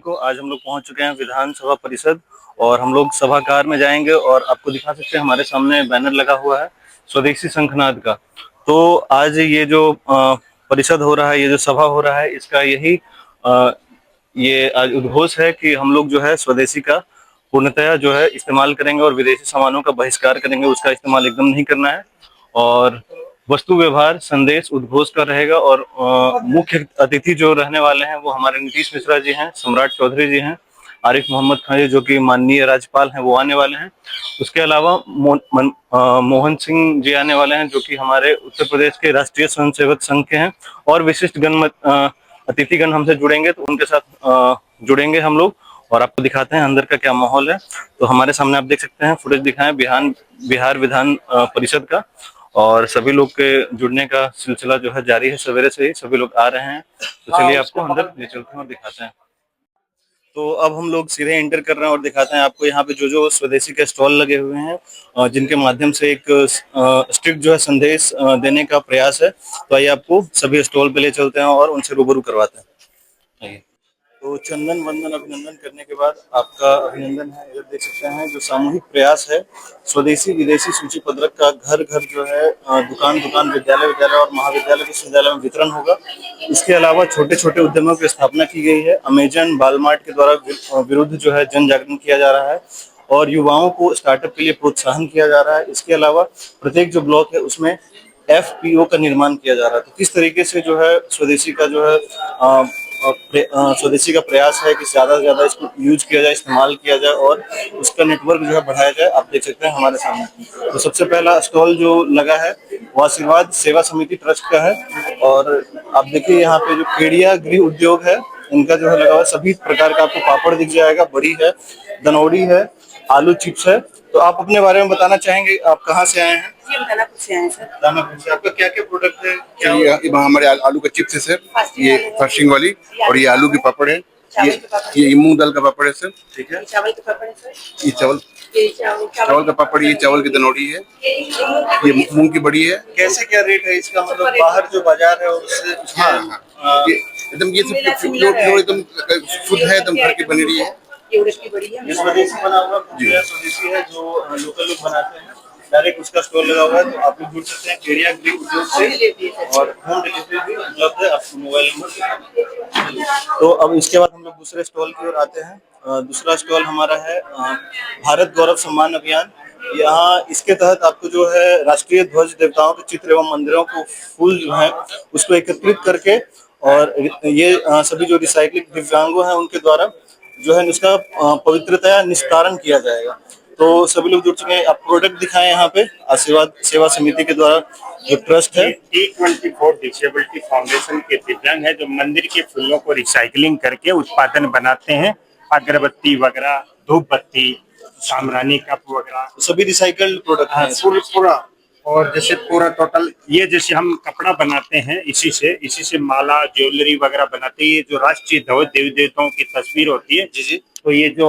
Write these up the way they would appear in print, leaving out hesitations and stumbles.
को। आज हम लोग पहुंच चुके हैं विधानसभा परिषद और हम लोग सभागार में जाएंगे और आपको दिखा सकते हैं हमारे सामने बैनर लगा हुआ है स्वदेशी शंखनाद का। तो आज ये जो परिषद हो रहा है, ये जो सभा हो रहा है, इसका यही ये आज उद्घोष है कि हम लोग जो है स्वदेशी का पूर्णतया जो है इस्तेमाल करेंगे और विदेशी सामानों का बहिष्कार करेंगे, उसका इस्तेमाल एकदम नहीं करना है। और वस्तु व्यवहार संदेश उद्घोष का रहेगा और मुख्य अतिथि जो रहने वाले हैं वो हमारे नीतीश मिश्रा जी हैं, सम्राट चौधरी जी हैं, आरिफ मोहम्मद खान जी जो कि माननीय राज्यपाल हैं वो आने वाले हैं। उसके अलावा मोहन सिंह जी आने वाले हैं जो कि हमारे उत्तर प्रदेश के राष्ट्रीय स्वयंसेवक संघ के हैं। और विशिष्ट अतिथिगण हमसे जुड़ेंगे, तो उनके साथ जुड़ेंगे हम लोग और आपको दिखाते हैं अंदर का क्या माहौल है। तो हमारे सामने आप देख सकते हैं, फुटेज दिखाएं बिहार विधान परिषद का। और सभी लोग के जुड़ने का सिलसिला जो है जारी है, सवेरे से ही सभी लोग आ रहे हैं। तो चलिए आपको अंदर ले चलते हैं और दिखाते हैं। तो अब हम लोग सीधे एंटर कर रहे हैं और दिखाते हैं आपको यहाँ पे जो जो स्वदेशी के स्टॉल लगे हुए हैं जिनके माध्यम से एक स्ट्रिक्ट जो है संदेश देने का प्रयास है। तो आइए आपको सभी स्टॉल पे ले चलते हैं और उनसे रूबरू करवाते हैं। आइए। तो चंदन वंदन अभिनंदन करने के बाद आपका अभिनंदन है। इधर देख सकते हैं जो सामूहिक प्रयास है स्वदेशी विदेशी सूची पत्रक का घर घर जो है दुकान दुकान विद्यालय विद्यालय और महाविद्यालय विश्वविद्यालय में वितरण होगा। इसके अलावा छोटे छोटे उद्यमों की स्थापना की गई है। अमेजन बालमार्ट के द्वारा विरुद्ध जो है जन जागरण किया जा रहा है और युवाओं को स्टार्टअप के लिए प्रोत्साहन किया जा रहा है। इसके अलावा प्रत्येक जो ब्लॉक है उसमें एफपीओ का निर्माण किया जा रहा है। तो किस तरीके से जो है स्वदेशी का जो है स्वदेशी का प्रयास है कि ज्यादा से ज्यादा इसको यूज किया जाए, इस्तेमाल किया जाए और उसका नेटवर्क जो है बढ़ाया जाए। आप देख सकते हैं हमारे सामने। तो सबसे पहला स्टॉल जो लगा है वो आशीर्वाद सेवा समिति ट्रस्ट का है। और आप देखिए यहाँ पे जो केडिया गृह उद्योग है इनका जो है लगा हुआ, सभी प्रकार का आपको पापड़ दिख जाएगा, बड़ी है, दनौड़ी है, आलू चिप्स है। तो आप अपने बारे में बताना चाहेंगे, आप कहाँ से आए हैं? जी, हम दानापुर से आए हैं सर। दानापुर से। आपका क्या क्या प्रोडक्ट है? क्या ये हमारे आलू का चिप्स है सर, ये फर्शिंग वाली, और ये आलू के पापड़ है, ये मूंग दाल का पापड़ है सर। ठीक है। चावल के पापड़ है सर। ये चावल का पापड़, ये चावल की दनौड़ी है, ये मूंग की बड़ी है। कैसे क्या रेट है इसका? मतलब बाहर जो बाजार है उससे? हाँ, ये एकदम ये सब जो एकदम शुद्ध है, एकदम घर की बनी रही है। ये बड़ी है। ये स्वदेशी बना हुआ स्वदेशी है जो लोकल लोग बनाते हैं। डायरेक्ट उसका स्टोर लगा हुआ है। तो आप लोग जुड़ सकते हैं केडिया गृह उद्योग से और होम डिलीवरी भी उपलब्ध है आपको मोबाइल नंबर। तो अब इसके बाद हम लोग दूसरे स्टॉल की ओर आते हैं। दूसरा स्टॉल हमारा है भारत गौरव सम्मान अभियान। यहाँ इसके तहत आपको जो है राष्ट्रीय ध्वज, देवताओं के चित्र एवं मंदिरों को फूल जो है उसको एकत्रित करके और ये सभी जो रिसाइकलिंग दिव्यांगों हैं उनके द्वारा जो है इसका पवित्रतया निस्तारण किया जाएगा। तो सभी लोग जुड़ चुके हैं। आप प्रोडक्ट दिखाएं यहाँ पे। आशीर्वाद सेवा समिति के द्वारा जो ट्रस्ट है T24 डिसेबिलिटी फाउंडेशन के दिव्यांग है जो मंदिर के फूलों को रिसाइकलिंग करके उत्पादन बनाते हैं। अगरबत्ती वगैरह, धूप बत्ती, सामरानी कप वगैरह, सभी रिसाइकल्ड प्रोडक्ट हैं। पूरा और जैसे पूरा टोटल ये जैसे हम कपड़ा बनाते हैं इसी से माला ज्वेलरी वगैरह बनाते हैं। ये जो राष्ट्रीय ध्वज देवी देवताओं की तस्वीर होती है जी जी। तो ये जो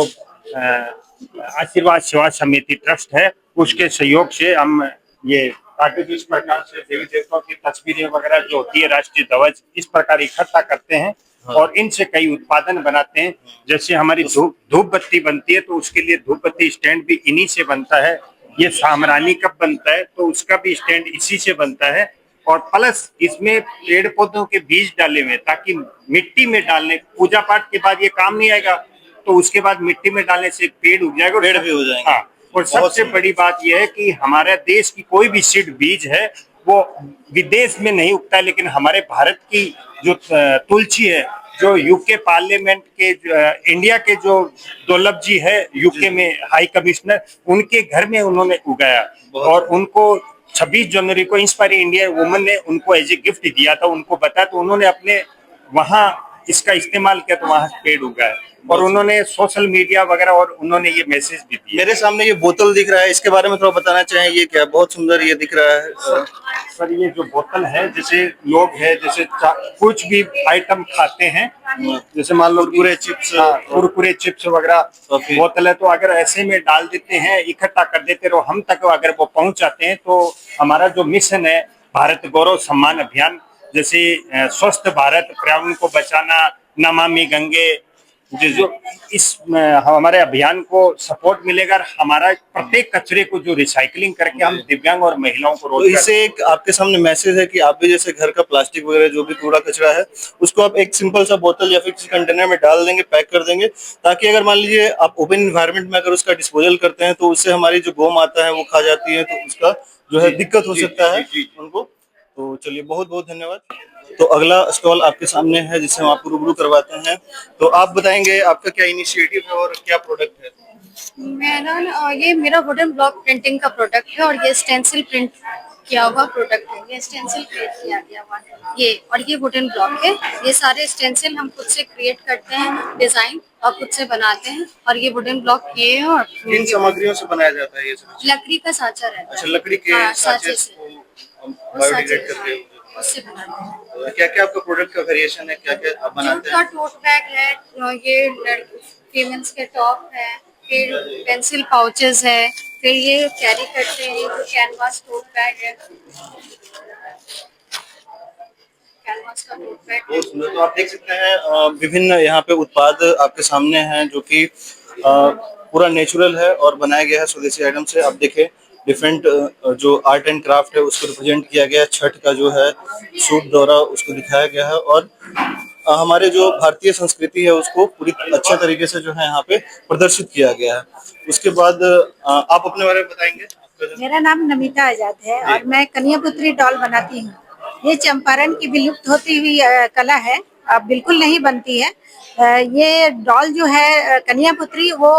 आशीर्वाद सेवा समिति ट्रस्ट है उसके सहयोग से हम ये ताकि इस प्रकार से देवी देवताओं की तस्वीरें वगैरह जो होती है राष्ट्रीय ध्वज इस प्रकार इकट्ठा करते हैं। हाँ। और इनसे कई उत्पादन बनाते हैं। जैसे हमारी धूप बत्ती बनती है तो उसके लिए धूप बत्ती स्टैंड भी इन्हीं से बनता है। ये सामरानी कप बनता है तो उसका भी स्टैंड इसी से बनता है। और प्लस इसमें पेड़ पौधों के बीज डाले हुए ताकि मिट्टी में डालने, पूजा पाठ के बाद ये काम नहीं आएगा तो उसके बाद मिट्टी में डालने से पेड़ उग जाएगा, पेड़ भी हो जाएंगे। हाँ, और सबसे बड़ी बात यह है कि हमारे देश की कोई भी सीड बीज है वो विदेश में नहीं उगता है, लेकिन हमारे भारत की जो तुलसी है जो यूके पार्लियामेंट के इंडिया के जो दुर्लभ जी है यूके में हाई कमिश्नर, उनके घर में उन्होंने उगाया और उनको 26 जनवरी को इंस्पायर इंडिया वुमन ने उनको एज ए गिफ्ट दिया था। उनको बताया तो उन्होंने अपने वहाँ इसका इस्तेमाल किया तो वहाँ पेड़ उगाया और उन्होंने सोशल मीडिया वगैरह और उन्होंने ये मैसेज भी दिया। मेरे सामने ये बोतल दिख रहा है, इसके बारे में थोड़ा बताना चाहें। ये क्या बहुत सुंदर ये दिख रहा है सर ये जो बोतल है जैसे लोग है जैसे कुछ भी आइटम खाते हैं जैसे मान लो कुरकुरे चिप्स वगैरह बोतल है तो अगर ऐसे में डाल देते हैं इकट्ठा कर देते रहो हम तक अगर वो पहुंच जाते हैं तो हमारा जो मिशन है भारत गौरव सम्मान अभियान जैसे स्वस्थ भारत, पर्यावरण को बचाना, नमामि गंगे, जी जी। जो इस हमारे अभियान को सपोर्ट मिलेगा और हमारा प्रत्येक कचरे को जो रिसाइकलिंग करके हम दिव्यांग और महिलाओं को तो रोजगार इससे एक आपके सामने मैसेज है कि आप भी जैसे घर का प्लास्टिक वगैरह जो भी कूड़ा कचरा है उसको आप एक सिंपल सा बोतल या फिर किसी कंटेनर में डाल देंगे, पैक कर देंगे, ताकि अगर मान लीजिए आप ओपन इन्वायरमेंट में अगर उसका डिस्पोजल करते हैं तो उससे हमारी जो गौ माता है वो खा जाती है, तो उसका जो है दिक्कत हो सकता है उनको। तो चलिए, बहुत बहुत धन्यवाद। तो अगला स्टॉल आपके सामने है जिससे हम आपको रूबरू करवाते हैं। तो आप बताएंगे आपका क्या इनिशिएटिव है और क्या प्रोडक्ट है? ये मेरा वुडन ब्लॉक प्रिंटिंग का प्रोडक्ट है और ये स्टेंसिल प्रिंट किया हुआ प्रोडक्ट है। ये स्टेंसिल क्रिएट किया गया हुआ है ये, और ये वुडन ब्लॉक है। ये सारे स्टेंसिल हम खुद से क्रिएट करते हैं, डिजाइन और खुद से बनाते हैं। और ये वुडन ब्लॉक किए हैं और किन सामग्रियों से बनाया जाता है ये सब? लकड़ी का सांचा रहता है। अच्छा, लकड़ी के हाँ, सांचे से को बायोडिग्रेड करते हैं। उससे बनाते हैं। क्या क्या आपका प्रोडक्ट का वेरिएशन है, क्या क्या आप बनाते का हैं? टोट बैग है, ये फीमेल्स के टॉप है, फिर पेंसिल पाउचेस है, फिर ये कैरी करते हैं जो कैनवास टोट बैग है, कैनवास का टोट बैग। बहुत सुंदर। तो आप देख सकते हैं विभिन्न यहाँ पे उत्पाद आपके सामने हैं जो कि पूरा नेचुरल है और बनाया गया है स्वदेशी आइटम से। आप देखें, डिफरेंट जो आर्ट एंड क्राफ्ट है उसको रिप्रेजेंट किया गया है। छठ का जो है सूप दौरा उसको दिखाया गया है और हमारे जो भारतीय संस्कृति है उसको पूरी अच्छे तरीके से जो है यहाँ पे प्रदर्शित किया गया है। उसके बाद आप अपने बारे में बताएंगे? मेरा नाम नमिता आजाद है और मैं कन्यापुत्री डॉल बनाती हूँ। ये चंपारण की विलुप्त होती हुई कला है, अब बिल्कुल नहीं बनती है। ये डॉल जो है कन्यापुत्री, वो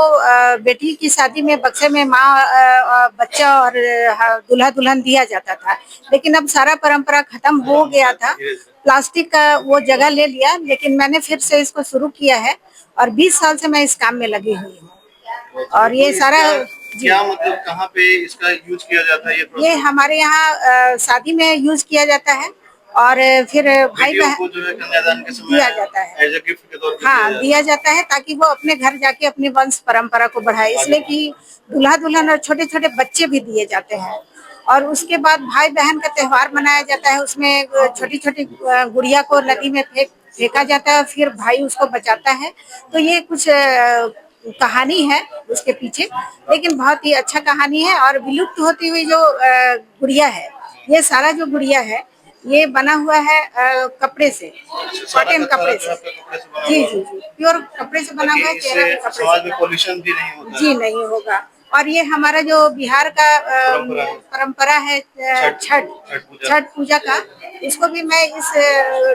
बेटी की शादी में बक्से में माँ बच्चा और दूल्हा दुल्हन दिया जाता था, लेकिन अब सारा परंपरा खत्म हो गया था। प्लास्टिक का वो जगह ले लिया, लेकिन मैंने फिर से इसको शुरू किया है और 20 साल से मैं इस काम में लगी हुई हूँ। और ये सारा क्या मतलब कहाँ पे इसका यूज किया जाता है? ये हमारे यहाँ शादी में यूज किया जाता है और फिर भाई बेटियों बहन को जो है कन्यादान के समय दिया जाता है। एज अ गिफ्ट के तौर पे हाँ, दिया जाता है ताकि वो अपने घर जाके अपनी वंश परंपरा को बढ़ाए, इसलिए कि दूल्हा दुल्हन और छोटे छोटे बच्चे भी दिए जाते हैं। और उसके बाद भाई बहन का त्योहार मनाया जाता है, उसमें छोटी छोटी गुड़िया को नदी में फेंका जाता है, फिर भाई उसको बचाता है। तो ये कुछ कहानी है उसके पीछे, लेकिन बहुत ही अच्छा कहानी है। और विलुप्त होती हुई जो गुड़िया है, ये सारा जो गुड़िया है ये बना हुआ है कपड़े से, कॉटन कपड़े से। जी जी जी, प्योर कपड़े से बना हुआ है, केरला के कपड़े समाज से। में पॉल्यूशन भी नहीं होता जी नहीं होगा। और ये हमारा जो बिहार का परंपरा है छठ पूजा का, इसको भी मैं इस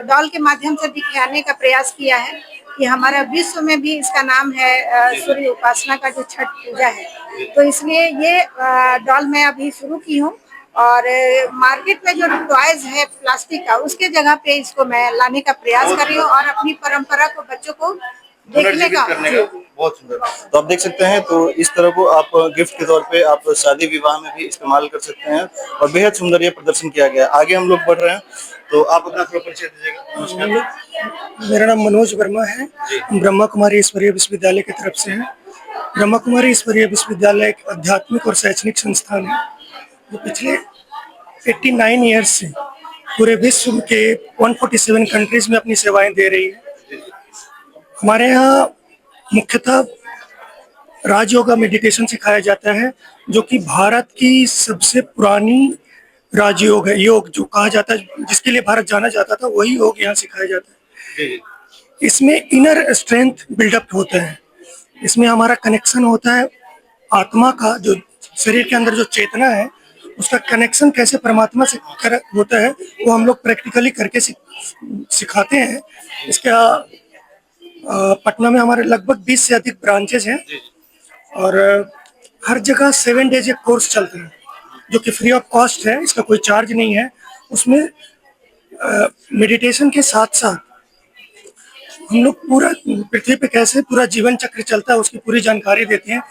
डॉल के माध्यम से दिखाने का प्रयास किया है कि हमारा विश्व में भी इसका नाम है सूर्य उपासना का जो छठ पूजा है। तो इसलिए ये डॉल मैं अभी शुरू की हूँ और मार्केट में जो टॉयज है प्लास्टिक का, उसके जगह पे इसको मैं लाने का प्रयास कर रही हूँ और अपनी परंपरा को बच्चों को देखने का। करने का। बहुत सुंदर। तो आप देख सकते हैं, तो इस तरह को आप गिफ्ट के तौर पे आप शादी विवाह में भी इस्तेमाल कर सकते हैं और बेहद सुंदर ये प्रदर्शन किया गया है। आगे हम लोग बढ़ रहे हैं, तो आप अपना थोड़ा परिचय दीजिएगा। नमस्कार। मेरा नाम मनोज वर्मा है, ब्रह्मा कुमारी ईश्वरीय विश्वविद्यालय की तरफ से है। ब्रह्मा कुमारी ईश्वरीय विश्वविद्यालय एक आध्यात्मिक और शैक्षणिक संस्थान है जो पिछले 89 ईयर्स से पूरे विश्व के 147 कंट्रीज में अपनी सेवाएं दे रही है। हमारे यहाँ मुख्यतः राजयोगा मेडिटेशन सिखाया जाता है, जो कि भारत की सबसे पुरानी राजयोग है। योग जो कहा जाता है, जिसके लिए भारत जाना जाता था, वही योग यहाँ सिखाया जाता है। इसमें इनर स्ट्रेंथ बिल्डअप होता है, इसमें हमारा कनेक्शन होता है आत्मा का, जो शरीर के अंदर जो चेतना है उसका कनेक्शन कैसे परमात्मा से होता है, वो हम लोग प्रैक्टिकली करके सिखाते हैं। इसका पटना में हमारे लगभग 20 से अधिक ब्रांचेज हैं और हर जगह 7 डेज एक कोर्स चलते हैं जो कि फ्री ऑफ कॉस्ट है, इसका कोई चार्ज नहीं है। उसमें मेडिटेशन के साथ साथ हम लोग पूरा पृथ्वी पे कैसे पूरा जीवन चक्र चलता है उसकी पूरी जानकारी देते हैं।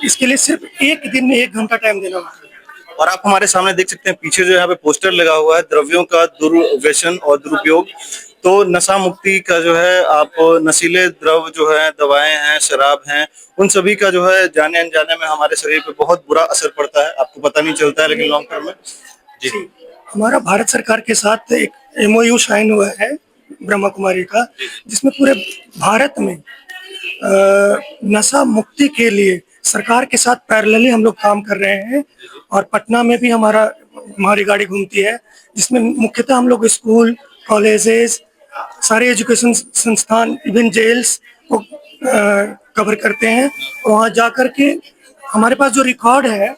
इसके लिए सिर्फ एक दिन में 1 घंटा टाइम देना होता है। और आप हमारे सामने देख सकते हैं, पीछे जो यहाँ पे पोस्टर लगा हुआ है द्रव्यों का दुर्व्यसन और दुरुपयोग। तो नशा मुक्ति का जो है, आप नशीले द्रव्य जो है, दवाएं हैं, शराब हैं, उन सभी का जो है जाने अनजाने में हमारे शरीर पे बहुत बुरा असर पड़ता है। आपको पता नहीं चलता है, लेकिन लॉन्ग टर्म में जी। हमारा भारत सरकार के साथ एक MOU साइन हुआ है ब्रह्मा कुमारी का, जिसमें पूरे भारत में नशा मुक्ति के लिए सरकार के साथ पैरेलली हम लोग काम कर रहे हैं। और पटना में भी हमारी गाड़ी घूमती है, जिसमें मुख्यतः हम लोग स्कूल, कॉलेजेस, सारे एजुकेशन संस्थान, इवन जेल्स को कवर करते हैं। और वहाँ जा कर के हमारे पास जो रिकॉर्ड है,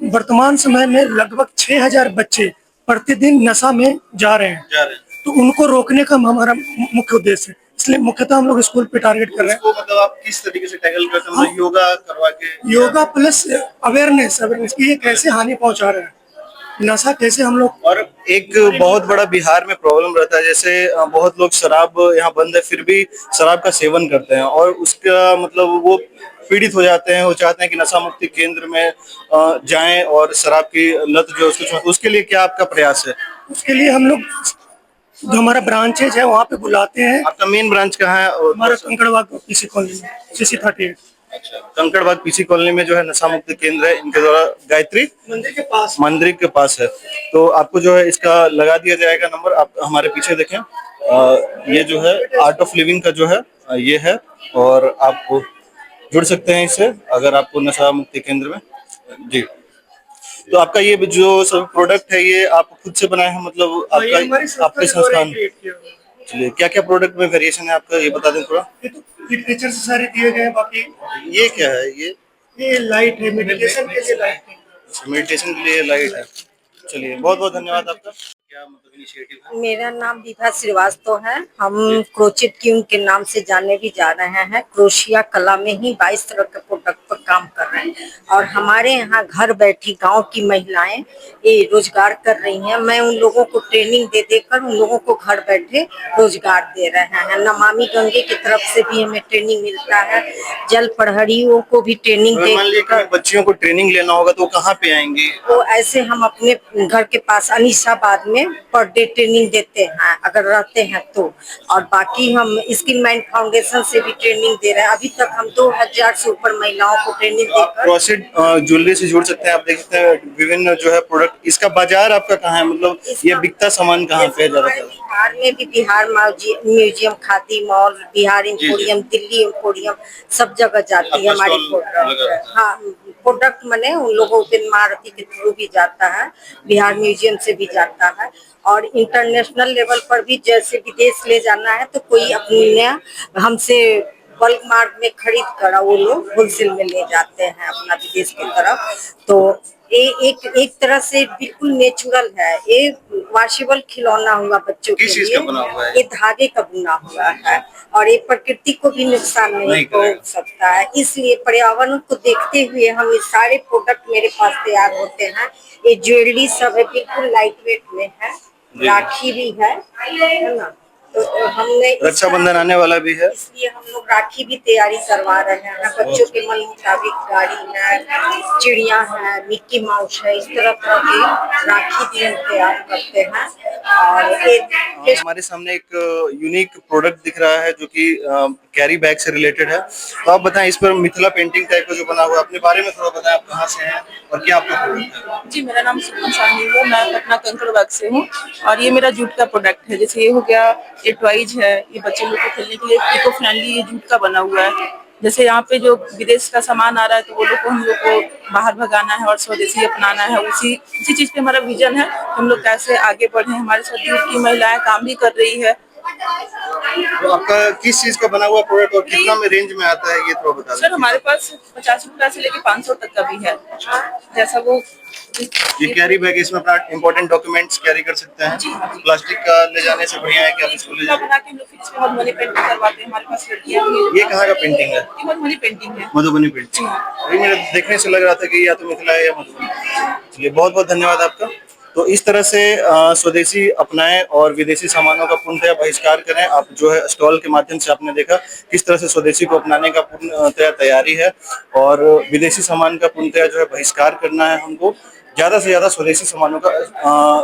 वर्तमान समय में लगभग 6000 बच्चे प्रतिदिन नशा में जा रहे हैं। तो उनको रोकने का हमारा मुख्य उद्देश्य है, इसलिए मुख्यतः हम लोग स्कूल पे टारगेट कर रहे हैं। इसको मतलब आप किस तरीके से टैकल करते हैं? मतलब योगा करवा के, योगा प्लस अवेयरनेस की ये कैसे हानि पहुंचा रहा है, नशा कैसे हम लोग। और एक बहुत बड़ा बिहार में प्रॉब्लम रहता है, जैसे बहुत लोग शराब यहाँ बंद है फिर भी शराब का सेवन करते हैं और उसका मतलब वो पीड़ित हो जाते हैं, वो चाहते हैं कि नशा मुक्ति केंद्र में जाएं और शराब की लत जो है उसको छोड़ें। उसके लिए क्या आपका प्रयास है? उसके लिए हम लोग जो हमारा ब्रांचेज है वहाँ पे बुलाते हैं। आपका मेन ब्रांच कहाँ है? हमारा कंकड़बाग पीसी कॉलोनी में, CC 38 कंकड़बाग पीसी कॉलोनी में जो है नशा मुक्ति केंद्र है, इनके द्वारा गायत्री मंदिर के पास है। तो आपको जो है इसका लगा दिया जाएगा नंबर। आप हमारे पीछे देखें, ये जो है आर्ट ऑफ लिविंग का जो है ये है, और आप जुड़ सकते हैं इससे अगर आपको नशा मुक्ति केंद्र में। जी, तो आपका ये जो सब प्रोडक्ट है ये आप खुद से बनाए हैं, मतलब आपके संस्थान? चलिए, क्या क्या प्रोडक्ट में वेरिएशन है आपका, ये बता दें थोड़ा। लिटरेचर से सारे दिए गए हैं। बाकी ये क्या है? ये लाइट है, मेडिटेशन के लिए लाइट है। मेडिटेशन के लिए लाइट है। चलिए, बहुत बहुत धन्यवाद आपका। क्या मतलब इनिशिएटिव है? मेरा नाम विभा श्रीवास्तव है। हम क्रोचेट क्यून के नाम से जाने भी जा रहे हैं। क्रोशिया कला में ही 22 तरह के प्रोडक्ट पर काम कर रहे हैं और हमारे यहाँ घर बैठी गांव की महिलाएं ये रोजगार कर रही हैं। मैं उन लोगों को ट्रेनिंग दे देकर उन लोगों को घर बैठे रोजगार दे रहे हैं। नमामि गंगे की तरफ से भी हमें ट्रेनिंग मिलता है। जल प्रहरियों को भी ट्रेनिंग मान लीजिए कि बच्चियों को ट्रेनिंग लेना होगा तो कहाँ पे आएंगे? तो ऐसे हम अपने घर के पास अनीसाबाद में पर डे ट्रेनिंग देते हैं अगर रहते हैं तो। और बाकी हम स्किन माइंड फाउंडेशन से भी ट्रेनिंग दे रहे हैं। अभी तक हम 2000 से ऊपर महिलाओं को ट्रेनिंग देकर। क्रोशेट ज्वेलरी से जुड़ सकते हैं। आप देख सकते हैं विभिन्न जो है प्रोडक्ट। इसका बाजार आपका कहाँ है, मतलब ये बिकता सामान कहाँ पे है ज्यादातर? बिहार में भी Bihar museum, khadi mall, Bihar emporium, Delhi emporium, सब जगह जाती है हमारी प्रोडक्ट। हाँ, प्रोडक्ट मने उन लोगों के मारुति के थ्रू भी जाता है, बिहार म्यूजियम से भी जाता है। और इंटरनेशनल लेवल पर भी जैसे विदेश ले जाना है तो कोई अपने हमसे बल्क मार्क में खरीद कर वो लोग होलसेल में ले जाते हैं अपना विदेश की तरफ। तो ये एक तरह से बिल्कुल नेचुरल है। ये वॉशेबल खिलौना हुआ बच्चों के लिए। का बना हुआ है? ये धागे का बुना हुआ है और ये प्रकृति को भी नुकसान नहीं पहुंच सकता है। इसलिए पर्यावरण को देखते हुए हम ये सारे प्रोडक्ट मेरे पास तैयार होते हैं। ये ज्वेलरी सब है, बिल्कुल लाइट वेट में है। राखी भी है ना। तो हमने रक्षाबंधन आने वाला भी है, इसलिए हम लोग राखी भी तैयारी करवा रहे हैं। बच्चों के मन मुताबिक गाड़ी है, चिड़िया है, मिक्की माउस है, इस तरह तरह की राखी भी हम तैयार करते हैं। और एक हमारे सामने एक यूनिक प्रोडक्ट दिख रहा है जो कि कैरी बैग से रिलेटेड है। तो आप बताएं, इस पर मिथिला पेंटिंग टाइप का जो बना हुआ है, अपने बारे में थोड़ा बताएं। आप कहाँ से हैं और क्या आपका प्रोडक्ट है? जी, मेरा नाम सुमन साहनी है। मैं पटना कंकड़बाग से हूँ और ये मेरा जूट का प्रोडक्ट है। जैसे ये हो गया, ये टॉयज है, ये बच्चे लोग को खेलने के लिए इको फ्रेंडली, ये जूट का बना हुआ है। जैसे यहाँ पे जो विदेश का सामान आ रहा है तो वो लोग को हम लोग को बाहर भगाना है और स्वदेशी अपनाना है। उसी चीज पे हमारा विजन है। हम लोग कैसे आगे बढ़े। हमारे साथ जूट की महिलाएं काम भी कर रही है। तो आपका किस चीज का बना हुआ प्रोडक्ट और कितना में रेंज में आता है, ये थोड़ा बता दें। सर, हमारे पास 50 रुपया से लेके 500 तक का भी है। जैसा वो ये कैरी बैग, इसमें अपना इंपॉर्टेंट डॉक्यूमेंट्स कैरी कर सकते हैं। प्लास्टिक का ले जाने से बढ़िया है कि आप इसको ले जाए। बना के हम लोग फिर इसमें मधुबनी पेंटिंग करवाते हैं। हमारे पास लड़कियां भी हैं। ये कहाँ का पेंटिंग है? ये मधुबनी पेंटिंग है। मधुबनी पेंटिंग। अभी मेरे देखने से लग रहा था कि या तो मिथिला है या मधुबनी। चलिए, बहुत बहुत धन्यवाद आपका। तो इस तरह से स्वदेशी अपनाएं और विदेशी सामानों का पूर्णतया बहिष्कार करें। आप जो है स्टॉल के माध्यम से आपने देखा किस तरह से स्वदेशी को अपनाने का पूर्णतया तैयारी है और विदेशी सामान का पूर्णतया जो है बहिष्कार करना है। हमको ज्यादा से ज्यादा स्वदेशी सामानों का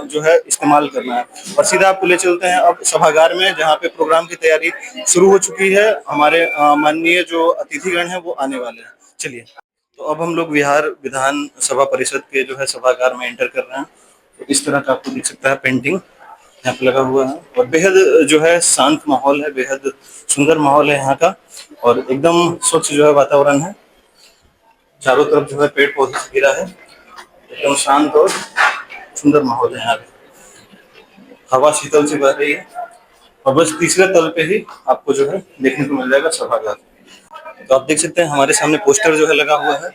जो है इस्तेमाल करना है। और सीधा आपको ले चलते हैं अब सभागार में, जहाँ पे प्रोग्राम की तैयारी शुरू हो चुकी है। हमारे माननीय जो अतिथिगण हैं वो आने वाले हैं। चलिए, तो अब हम लोग बिहार विधान सभा परिषद के जो है सभागार में एंटर कर रहे हैं। तो इस तरह का आपको दिख सकता है पेंटिंग। यहाँ पे लगा हुआ है और बेहद जो है शांत माहौल है, बेहद सुंदर माहौल है यहाँ का और एकदम स्वच्छ जो है वातावरण है। चारों तरफ जो है पेड़ पौधे से घिरा है, एकदम शांत और सुंदर माहौल है यहाँ पे। हवा शीतल से बह रही है और बस तीसरे तल पे ही आपको जो है देखने को मिल जाएगा सभागार। तो आप देख सकते हैं हमारे सामने पोस्टर जो है लगा हुआ है,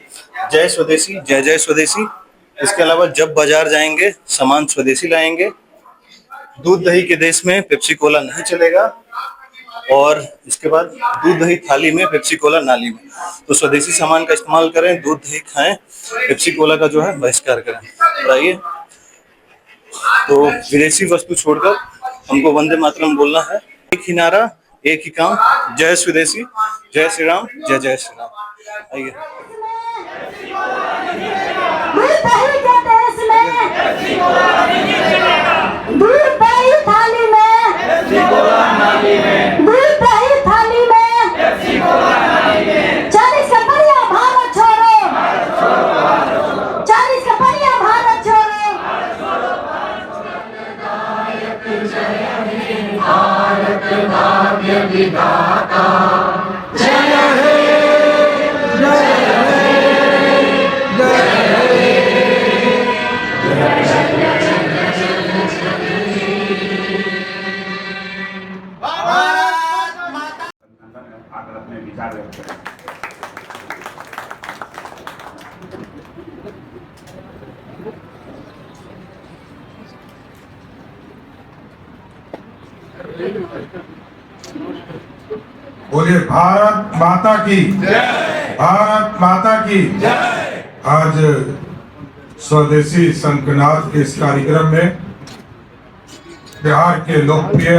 जय स्वदेशी जय जय स्वदेशी। इसके अलावा जब बाजार जाएंगे सामान स्वदेशी लाएंगे, दूध दही के देश में पेप्सी कोला नहीं चलेगा और इसके बाद दूध दही थाली में पेप्सी कोला नाली में। तो स्वदेशी सामान का इस्तेमाल करें, दूध दही खाएं, पेप्सी कोला का जो है बहिष्कार करें। बताइए, तो विदेशी वस्तु छोड़कर हमको वंदे मातरम बोलना है। एक ही नारा, एक ही काम, जय स्वदेशी जय श्री राम जय जय श्री राम। आइए, आकर अपने विचार व्यक्त करें। बोलिए भारत माता की जय, भारत माता की जय। आज स्वदेशी शंखनाद के इस कार्यक्रम में बिहार के लोकप्रिय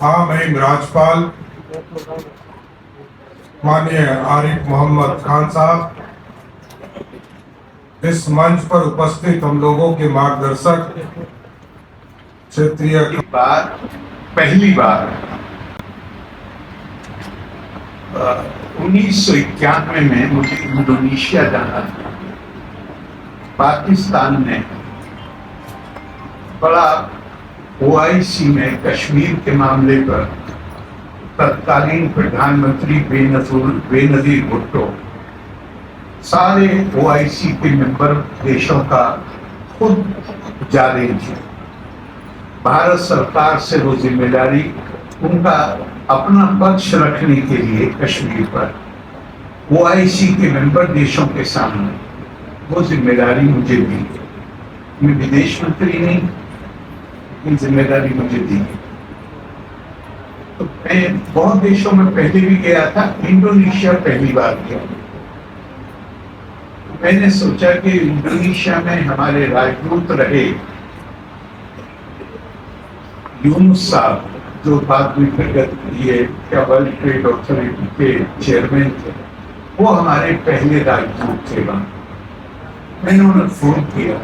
आम राज्यपाल माननीय आरिफ मोहम्मद खान साहब, इस मंच पर उपस्थित हम लोगों के मार्गदर्शक क्षेत्रीय पहली बार 1991 में मुझे इंडोनेशिया जाना था। पाकिस्तान ने बड़ा OIC में कश्मीर के मामले पर तत्कालीन प्रधानमंत्री बेनजीर भुट्टो सारे OIC के मेंबर देशों का खुद जा रही थी। भारत सरकार से वो जिम्मेदारी, उनका अपना पक्ष रखने के लिए कश्मीर पर OIC के मेंबर देशों के सामने वो जिम्मेदारी मुझे दी। मैं विदेश मंत्री नहीं, ये जिम्मेदारी मुझे दी। तो मैं बहुत देशों में पहले भी गया था, इंडोनेशिया पहली बार गया। मैंने सोचा कि इंडोनेशिया में हमारे राजदूत रहे यूनुस साहब, जो बाद में वर्ल्ड ट्रेड अथॉरिटी के चेयरमैन थे, वो हमारे पहले राजदूत थे वहां। मैंने उन्हें फोन किया,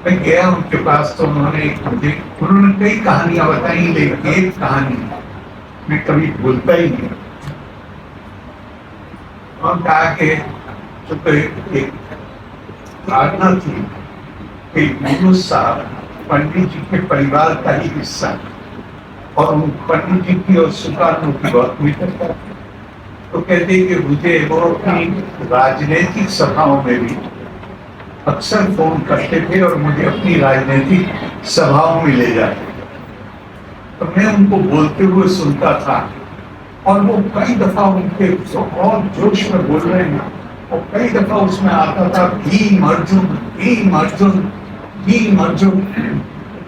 मैं गया उनके पास, तो उन्होंने कई कहानियां बताई, लेकिन एक कहानी मैं कभी भूलता ही नहीं। और कहा कि तो एक प्रार्थना थी कि यूनुस साहब पंडित जी के परिवार का ही हिस्सा, और पंडित जी की और सुकानों की बहुत मित्रता। तो कहते कि मुझे वो अपनी राजनीतिक सभाओं में भी अक्सर फोन करते थे और मुझे अपनी राजनीतिक सभाओं में ले जाते। तो मैं उनको बोलते हुए सुनता था, और वो कई दफा उनके बहुत जोश में बोल रहे हैं, और कई दफा उसमें आता था भीम अर्जुन भीम अर्जुन भीम अर्जुन।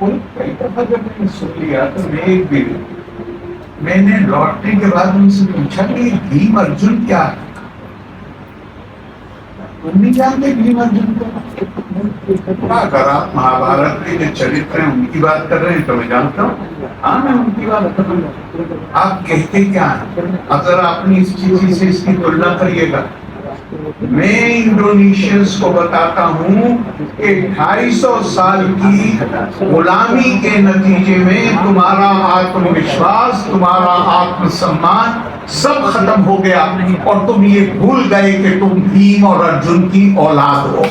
कई दफा जब मैंने सुन लिया तो मैंने लौटने के बाद उनसे पूछा कि भीम अर्जुन क्या है। तुम नहीं जानते भीम अर्जुन को? अगर आप महाभारत के जो चरित्र हैं उनकी बात कर रहे हैं तो मैं जानता हूँ। हाँ, मैं उनकी बात कर रहा हूँ। आप कहते क्या है? अगर आपने इस चीज से इसकी तुलना करिएगा, मैं इंडोनेशियंस को बताता हूँ कि 250 साल की गुलामी के नतीजे में तुम्हारा आत्मविश्वास, तुम्हारा आत्मसम्मान सब खत्म हो गया, और तुम ये भूल गए कि तुम भीम और अर्जुन की औलाद हो।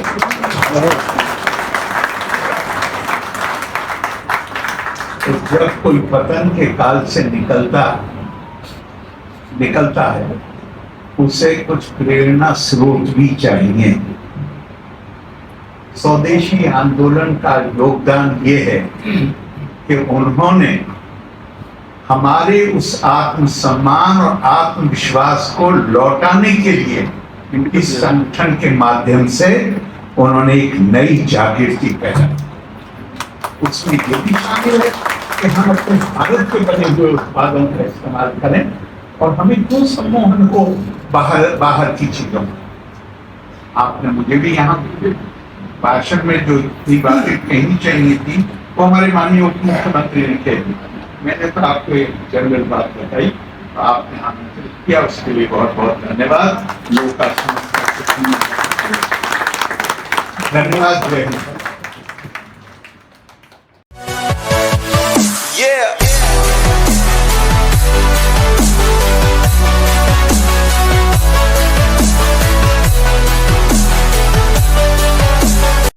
तो जब कोई पतन के काल से निकलता है उसे कुछ प्रेरणा स्रोत भी चाहिए। स्वदेशी आंदोलन का योगदान ये है कि उन्होंने हमारे उस आत्मसम्मान और आत्मविश्वास को लौटाने के लिए इस संगठन के माध्यम से उन्होंने एक नई जागृति पैदा की। उसमें ये भी शामिल है कि हम अपने भारत के बने हुए उत्पादों का इस्तेमाल करें और हमें क्यों सम्मोहन को बाहर की चीजों। आपने मुझे भी यहाँ भाषण में जो भी बातें कहनी चाहिए थी वो हमारे माननीय उप मुख्यमंत्री ने कह दी। मैंने तो आपको एक जनरल बात बताई, आपने आमंत्रित किया, उसके लिए बहुत बहुत धन्यवाद। लोग का धन्यवाद।